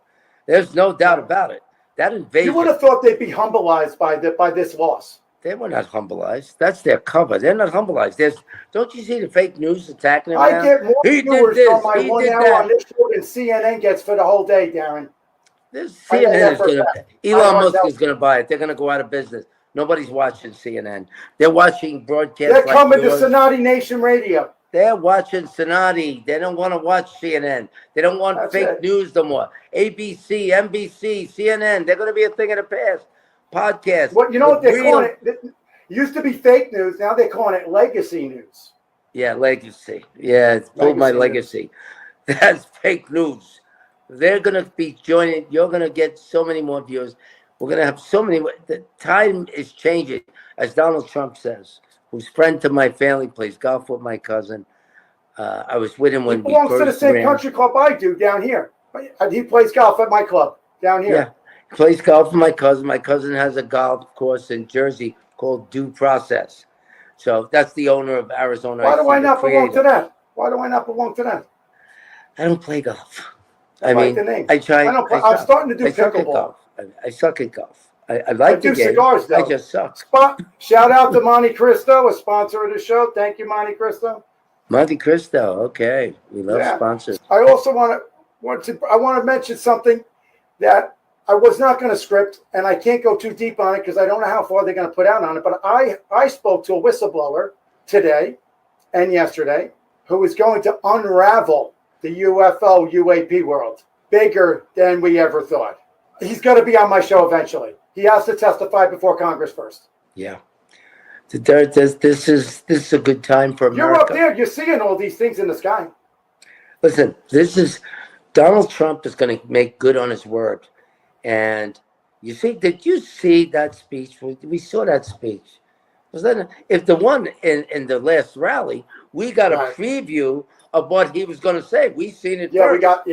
There's no doubt about it. That invasion. You would have thought they'd be humbleized by this loss. They were not humbleized. That's their cover. They're not humbleized. Don't you see the fake news attacking them? I get more viewers on my 1 hour on this show than CNN gets for the whole day, Darren. CNN is going to. Elon Musk is going to buy it. They're going to go out of business. Nobody's watching CNN. They're watching broadcasts. They're coming to Cinotti Nation Radio. They're watching Cinotti. They don't want to watch CNN. They don't want fake news no more. ABC, NBC, CNN. They're going to be a thing of the past. Podcast. What you know what they're calling it? It used to be fake news. Now they're calling it legacy news. Yeah, legacy. Yeah, it's pulled my legacy. That's fake news. They're going to be joining. You're going to get so many more viewers. We're going to have so many. The time is changing. As Donald Trump says, who's friend to my family, plays golf with my cousin. I was with him when he belongs to the same country club I do down here. He plays golf at my club down here. Yeah. Plays golf with my cousin. My cousin has a golf course in Jersey called Due Process. So that's the owner of Arizona. Why do I not belong to that? Why do I not belong to that? I don't play golf. I mean, the name. I try. I'm starting to do pickleball. I suck at golf. I like to do cigars, though. I just suck. Shout out to Monte Cristo, a sponsor of the show. Thank you, Monte Cristo. Monte Cristo. Okay, we love sponsors. I also want to mention something that I was not going to script, and I can't go too deep on it because I don't know how far they're going to put out on it. But I spoke to a whistleblower today, and yesterday, who is going to unravel the UFO UAP world bigger than we ever thought. He's going to be on my show eventually. He has to testify before Congress first. Yeah. This is a good time for America. You're up there. You're seeing all these things in the sky. Listen, Donald Trump is going to make good on his word. And you see, did you see that speech? We saw that speech. Was that if the one in the last rally, we got a preview of what he was going to say. We seen it first.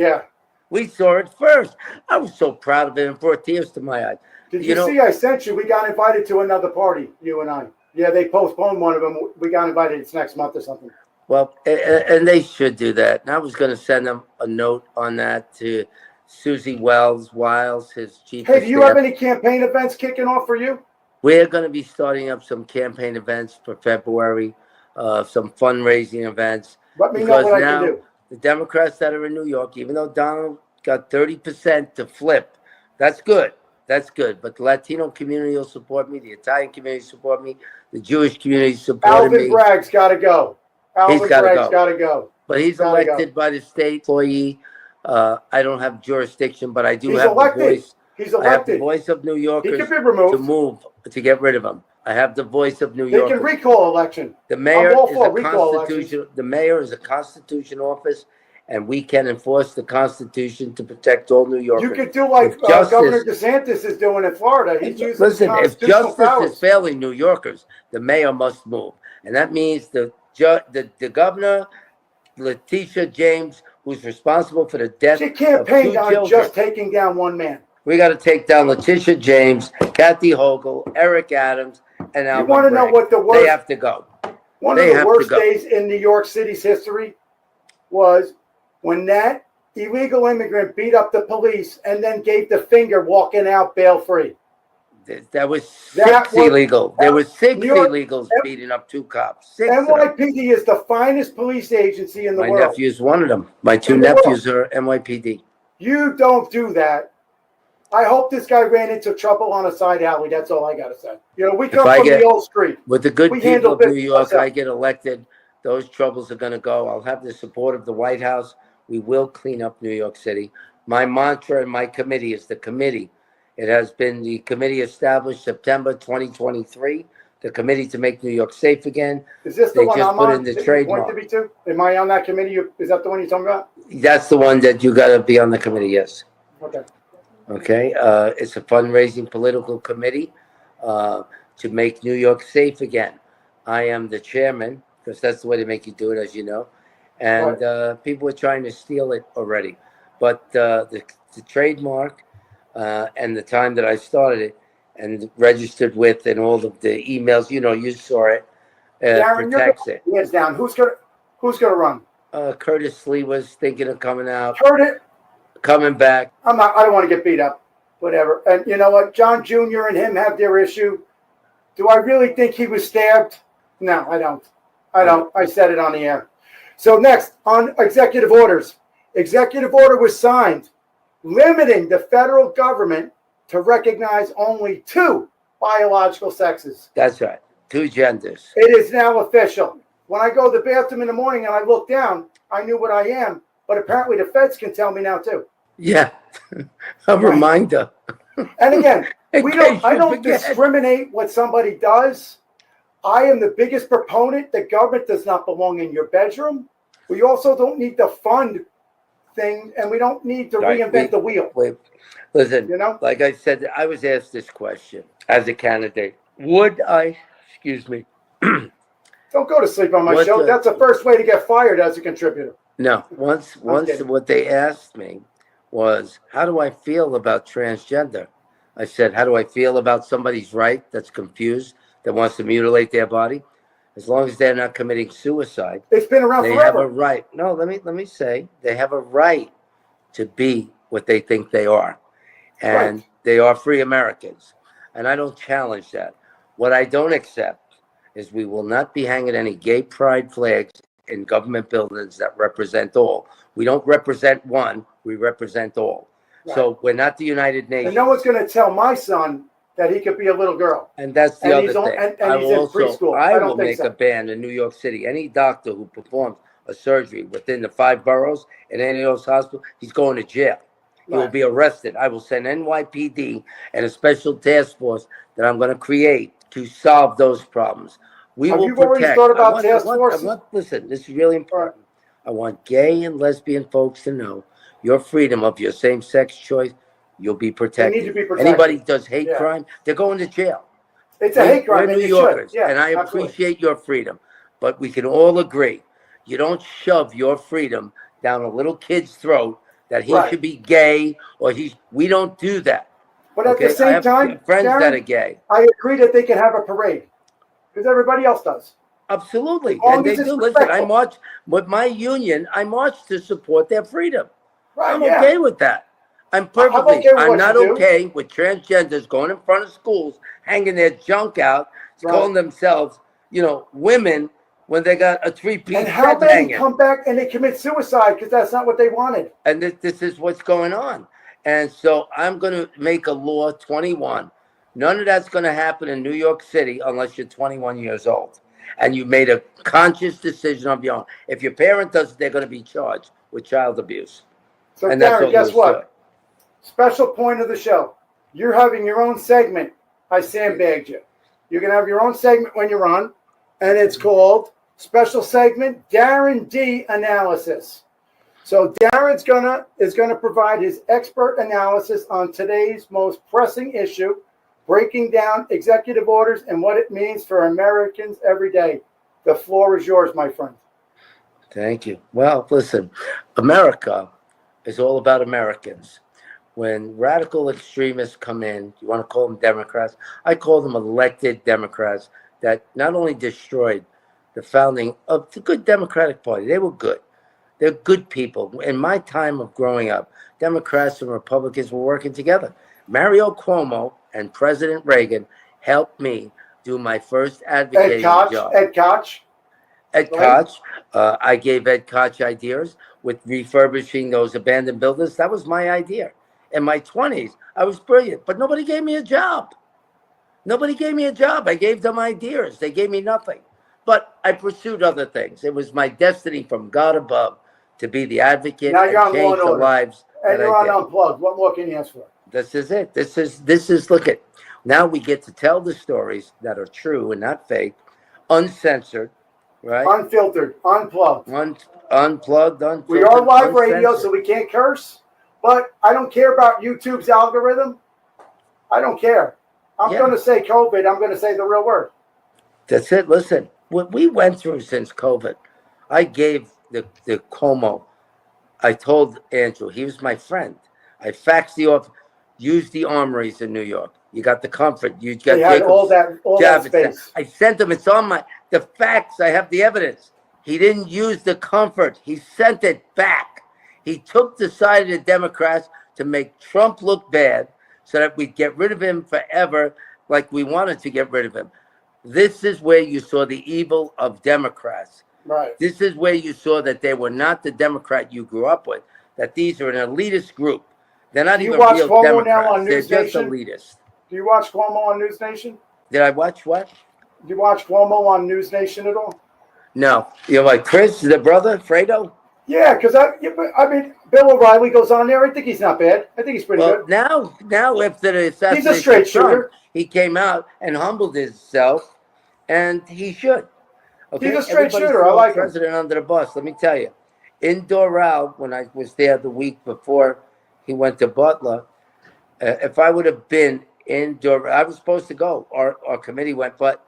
We saw it first. I was so proud of him and brought tears to my eyes. Did you see I sent you? We got invited to another party, you and I. Yeah, they postponed one of them. We got invited. It's next month or something. Well, and they should do that. And I was going to send them a note on that to Susie Wiles, his chief. Hey, do you have any campaign events kicking off for you? We're going to be starting up some campaign events for February, some fundraising events. Let me know what I can do. The Democrats that are in New York, even though Donald got 30% to flip, that's good. That's good. But the Latino community will support me. The Italian community support me. The Jewish community support me. Alvin Bragg's got to go. He's got to go. But he's elected by the state employee. I don't have jurisdiction, but I do have the voice. He's elected. I have the voice of New Yorkers he can be removed. to get rid of him. I have the voice of New Yorkers. They can recall election. The mayor is a constitution. The mayor is a constitution office, and we can enforce the Constitution to protect all New Yorkers. You could do like Governor DeSantis is doing in Florida. He's using if justice is failing New Yorkers, the mayor must move, and that means the governor, Letitia James, who's responsible for the death she campaigned of 2 on children. just taking down one man. We got to take down Letitia James, Kathy Hochul, Eric Adams, and Alvin. You want to know what the worst? They have to go. One of the worst days in New York City's history was when that illegal immigrant beat up the police and then gave the finger walking out bail free. That was six illegal. There were 6 illegals beating up 2 cops. 6 NYPD is the finest police agency in the world. My nephew's one of them. My 2 nephews are NYPD. You don't do that. I hope this guy ran into trouble on a side alley. That's all I got to say. You know, we come from the old street. With the good people of New York, I get elected. Those troubles are going to go. I'll have the support of the White House. We will clean up New York City. My mantra and my committee is the committee. It has been the committee established September 2023, the committee to make New York safe again. Is this the one I'm on? They just put in the trademark. Am I on that committee? Is that the one you're talking about? That's the one that you got to be on the committee, yes. Okay. Okay. It's a fundraising political committee to make New York safe again. I am the chairman, because that's the way they make you do it, as you know. And people are trying to steal it already. But the trademark and the time that I started it and registered with and all of the emails, you saw it, Darren, protects it. Hands down. Who's gonna run? Curtis Lee was thinking of coming out. Coming back. I don't want to get beat up. Whatever. And you know what? John Jr. and him have their issue. Do I really think he was stabbed? No, I don't. I said it on the air. So next, on executive orders. Executive order was signed limiting the federal government to recognize only 2 biological sexes. That's right. 2 genders. It is now official. When I go to the bathroom in the morning and I look down, I knew what I am, but apparently the feds can tell me now too. Yeah. A reminder. And again, I don't discriminate what somebody does. I am the biggest proponent that government does not belong in your bedroom. We also don't need to fund things, and we don't need to reinvent the wheel. Listen, like I said, I was asked this question as a candidate. Would I, Don't go to sleep on my show. That's the first way to get fired as a contributor. No, once what they asked me was, how do I feel about transgender? I said, how do I feel about somebody's right that's confused, that wants to mutilate their body? As long as they're not committing suicide. It's been around forever. They have a right. No, let me say, they have a right to be what they think they are. And they are free Americans. And I don't challenge that. What I don't accept is we will not be hanging any gay pride flags in government buildings that represent all. We don't represent one, we represent all. Right. So we're not the United Nations. And no one's going to tell my son that he could be a little girl. And that's the And other he's on- thing. and he's in preschool. I don't will think make so. a ban in New York City. Any doctor who performs a surgery within the 5 boroughs in any of those hospitals, he's going to jail. He will Right. be arrested. I will send NYPD and a special task force that I'm going to create to solve those problems. We Have will you already protect. thought about task forces? Listen, this is really important. I want gay and lesbian folks to know your freedom of your same-sex choice. You'll be protected. They need to be protected. Anybody who does hate Yeah. crime, they're going to jail. It's a hate crime, We're and New you Yorkers, should. Yeah, and I absolutely. appreciate your freedom, but we can all agree you don't shove your freedom down a little kid's throat that he Right. should be gay or we don't do that. But at the I same have time, friends Darren, that are gay. I agree that they can have a parade because everybody else does. Absolutely, long and they as it's do. Listen, I respectful. march with my union. I march to support their freedom. Right? I'm yeah. okay with that. I'm okay with I'm what not you do. okay with transgenders going in front of schools, hanging their junk out, Right. calling themselves, women when they got a 3-piece And how set many hanging. come back and they commit suicide because that's not what they wanted? And this is what's going on. And so I'm going to make a law 21. None of that's going to happen in New York City unless you're 21 years old. And you made a conscious decision of your own. If your parent does it, they're going to be charged with child abuse. So, And that's Darren, all guess there is to what? it. Special point of the show. You're having your own segment. I sandbagged you. You can have your own segment when you're on, and it's called Special Segment Darren D Analysis. So Darren's gonna provide his expert analysis on today's most pressing issue, breaking down executive orders and what it means for Americans every day. The floor is yours, my friend. Thank you. Well, listen, America is all about Americans. When radical extremists come in, you want to call them Democrats? I call them elected Democrats that not only destroyed the founding of the good Democratic Party, they were good. They're good people. In my time of growing up, Democrats and Republicans were working together. Mario Cuomo and President Reagan helped me do my first advocating job. Ed Koch. Ed Koch. I gave Ed Koch ideas with refurbishing those abandoned buildings. That was my idea. In my 20s, I was brilliant, but nobody gave me a job. Nobody gave me a job. I gave them ideas. They gave me nothing. But I pursued other things. It was my destiny from God above to be the advocate Now and you're on change Law the and lives And that you're I on did. Unplugged. What more can you ask for? This is it. This is look at. Now we get to tell the stories that are true and not fake, uncensored, right? Unfiltered, unplugged. Unplugged, unfiltered. We are live radio, uncensored. so we can't curse. But I don't care about YouTube's algorithm. I don't care. I'm going to say COVID. I'm going to say the real word. That's it. Listen, what we went through since COVID, I gave the Como. I told Andrew, he was my friend. I faxed the off, used the armories in New York. You got the comfort. You got all that space. I sent him. It's on the facts. I have the evidence. He didn't use the comfort. He sent it back. He took the side of the Democrats to make Trump look bad so that we'd get rid of him forever like we wanted to get rid of him. This is where you saw the evil of Democrats. Right. This is where you saw that they were not the Democrat you grew up with, that these are an elitist group. They're not even real Cuomo Democrats. now on They're News just Nation? elitist. Do you watch Cuomo on News Nation? Did I watch what? Do you watch Cuomo on News Nation at all? No. You know, like Chris, the brother, Fredo? Yeah, because I mean, Bill O'Reilly goes on there. I think he's not bad. I think he's pretty good. Now after the assassination, He's a straight shooter. He came out and humbled himself, and he should. Okay? He's a straight Everybody shooter. I threw like the president under the bus. Let me tell you, in Doral, when I was there the week before he went to Butler, if I would have been in Doral, I was supposed to go. Our committee went, but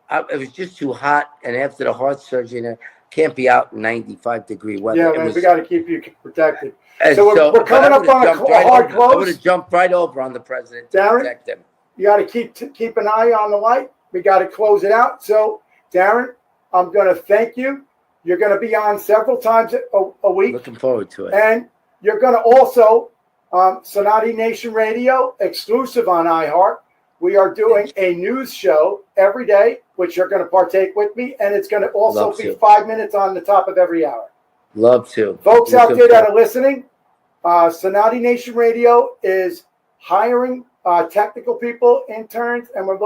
it was just too hot. And after the heart surgery, can't be out in 95-degree weather. Yeah, man, we got to keep you protected. And so we're coming up on a hard close. I would have jumped right over on the president to protect him. You got to keep an eye on the light. We got to close it out. So, Darren, I'm going to thank you. You're going to be on several times a week. Looking forward to it. And you're going to also, Cinotti Nation Radio, exclusive on iHeart. We are doing a news show every day, which you're going to partake with me. And it's going to also be 5 minutes on the top of every hour. Love to. Folks out there that are listening, Cinotti Nation Radio is hiring technical people, interns, and we're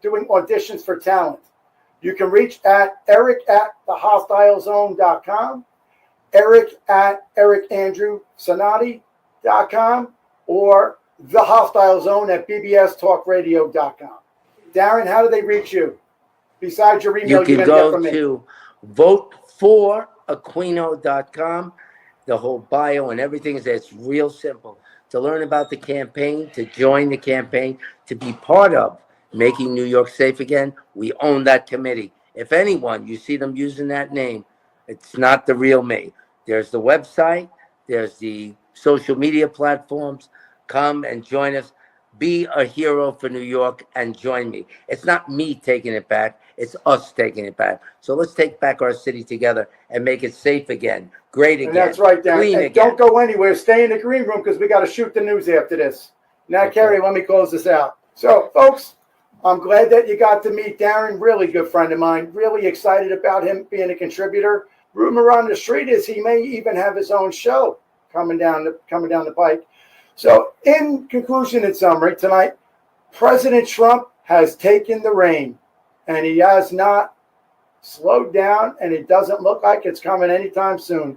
doing auditions for talent. You can reach at eric@thehostilezone.com, eric@ericandrewcinotti.com, or thehostilezone@bbstalkradio.com. Darren, how do they reach you? Besides your email, You can get go from me. to voteforaquino.com. The whole bio and everything is there. It's real simple. To learn about the campaign, to join the campaign, to be part of making New York safe again, we own that committee. If anyone, you see them using that name, it's not the real me. There's the website. There's the social media platforms. Come and join us. Be a hero for New York and join me. It's not me taking it back. It's us taking it back. So let's take back our city together and make it safe again, great again, And that's right, Darren. clean And again. don't go anywhere. Stay in the green room because we got to shoot the news after this. Now, Okay. Kerry, let me close this out. So, folks, I'm glad that you got to meet Darren. Really good friend of mine. Really excited about him being a contributor. Rumor on the street is he may even have his own show coming down the pike. So, in conclusion and summary, tonight, President Trump has taken the reign, and he has not slowed down, and it doesn't look like it's coming anytime soon.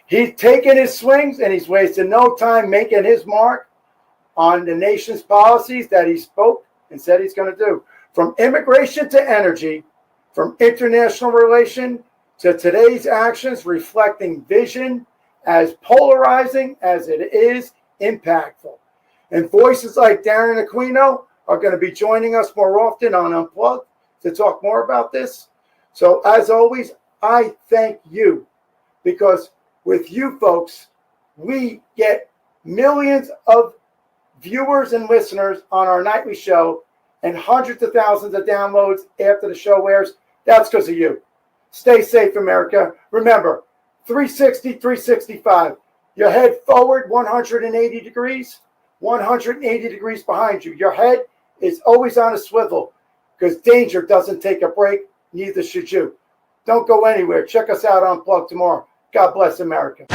He's taken his swings, and he's wasted no time making his mark on the nation's policies that he spoke and said he's going to do. From immigration to energy, from international relation to today's actions, reflecting vision as polarizing as it is impactful. And voices like Darren Aquino are going to be joining us more often on Unplugged to talk more about this. So as always, I thank you, because with you folks, we get millions of viewers and listeners on our nightly show and hundreds of thousands of downloads after the show airs. That's because of you. Stay safe, America. Remember, 360, 365. Your head forward 180 degrees, 180 degrees behind you. Your head is always on a swivel because danger doesn't take a break. Neither should you. Don't go anywhere. Check us out on Unplugged tomorrow. God bless America.